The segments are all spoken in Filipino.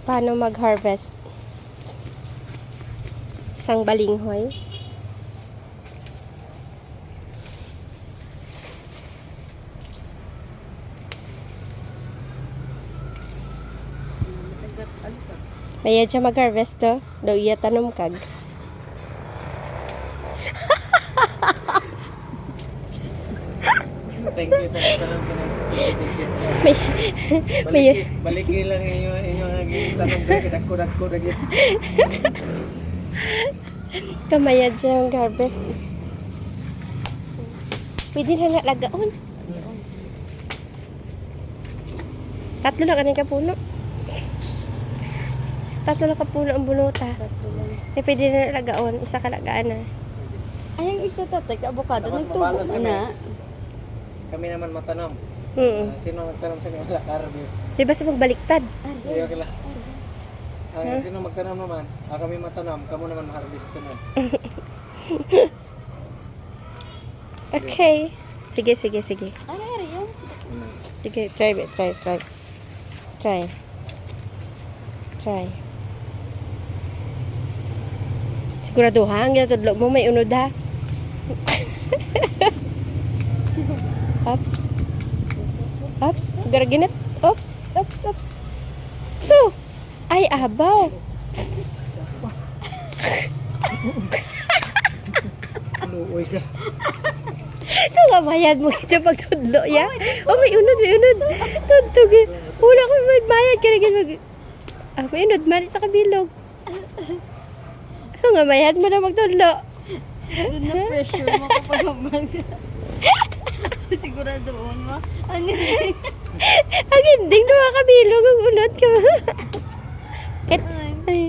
Paano mag-harvest? Isang balinghoy. Mayad siya mag-harvest to. Daw iya tanom kag. Thank you sa tanong ko. Balik lang inyo naging tanong ko dako lagi. Kamayad siya mag-harvest. Pwede na lagaon. Tatlo na kanin ka puno. Tatlo na ka puno ang bunuta. Eh, pwede na lagaon. Isa ka lagaan na. Ay, ang isa tatay, avocado. Tapos Nagtubo mabalas kami. na. Kami naman matanong. Sino magtanong sa kanila? Harvest. Di ba sa magbaliktad? Hindi okay lang. Sino magtanong naman? Kami matanong, kamo naman ma-harvest sa sunod. Okay. Sige. Ay, ay, yung. Sige, try. Sigurado ha, ang ginatudlo mo may unod ha. Ups, garaginit. Ups. So, ay abaw. Uy ka. So, kamayad mo kita pagtudlo ya. Oh, may unod. Tudtog eh. Wala ko may bayad ka rin may unod man sa kabilog. So, nga mayad mo na magtudlo. Doon na pressure mo kapag naman. Sigurado mo. Ano yun? Ang ending na mga kabilog ang unod ka. Ay,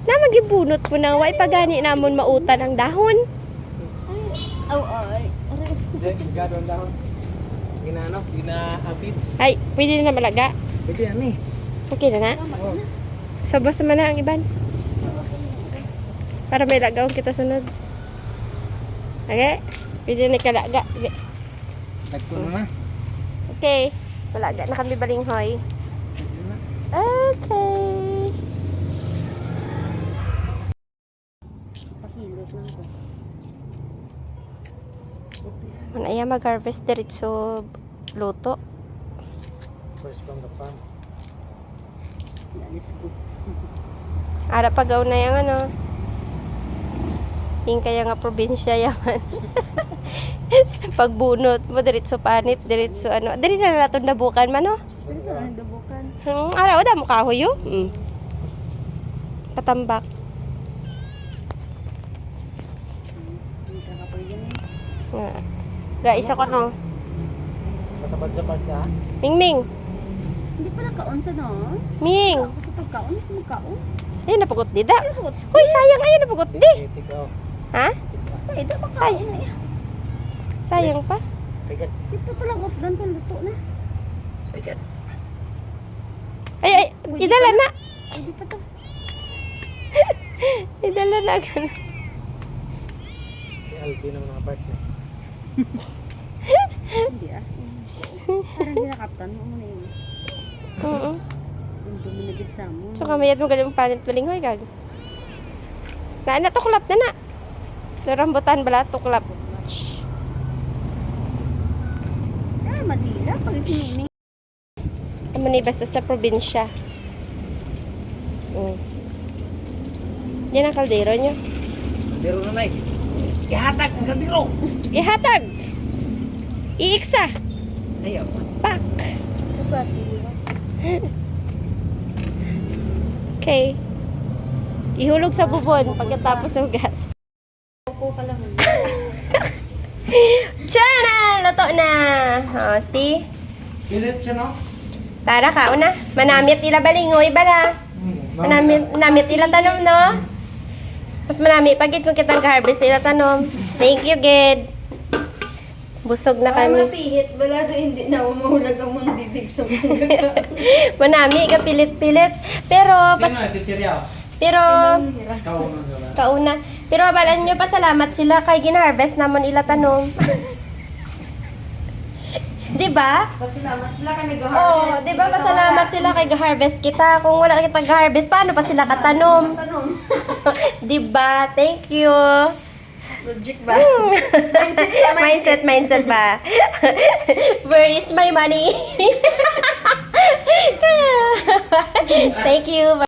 naman gibunot po na way pagani namon mautan ang dahon. Ay. Gadon dahon. Gina-apit. Ay, pwede na malaga. Pwede yan eh. Okay na na. Sabos naman na ang iban. Para may lagaw kita sunod. Okay? Pwede na kalaga. Okay. Dagko na. Okay. Malaga na kami balinghoy. Okay. Pakilot lang ko. Kung ayaw mag-harvest diretso luto. First from the farm. Let's go. Ara pagaw na yung ano. Yung kaya nga probinsya yaman. Pagbunot mo, diretso panit, diretso ano. Dili na natin nabukan man, no? Ito ang dabukan. Ara, wala mo kahoy, yo. Katambak. Hindi ka kapag yan eh. Guys, ako no. Masabad-sabad ka. Ming. Hindi pala kaon sa no? Ming. Ako sa pagkaon, mas magkaon. Ayun, napugot di da. Hoy, sayang. Ayun, napugot di. Ikaw. Ha? Ay, ito pagkaon na yan. Sayang pa. Pigat. Ito talaga, dan kung luto na. Pigat. Ay, idala na. Hindi pa to. Idala na. Ganun. Si Alvin naman ang partner. Hindi ah. Parang ginakaptan mo muna yun. Yung duminagid sa mo. So, kamayad mo galing panit balinghoy kag. Na, tuklap na na. Rambutan bala, tuklap. Ah, madila. Pag siniming. Amo ni basta sa probinsya. Yan ang kaldero nyo. Dero na nay. Ihatag ang kaldero. Ihatag! Iiksa! Ayaw. Pak! Kasira. Okay. Ihulog sa bubon pagkatapos ng gas. Ako pala mo. Tiyana! Luto na! O, see? Pilit siya no? Tara ka, una. Manamit ila balingoy, bala. Manamit ila tanom, no? Mas manami pagit kung kitang ka-harvest ila tanom. Thank you, Ged. Busog na kami. Mapihit. Wala doon hindi na umuhulag ang mong bibig sa mga. Manami, kapilit-pilit. Pero, Sino ang titirya? pero, Ikaw na naman. kauna. Pero abalan nyo, pasalamat sila kay gin-harvest namon ila tanom. Di ba? Pasalamat sila kami Oo, ga-harvest. di ba? Pasalamat sila kay ga-harvest kita. Kung wala kita ga-harvest, paano pa sila katanom? Tanong. Di ba? Thank you. Logic ba? Mindset ba? Where is my money? Thank you.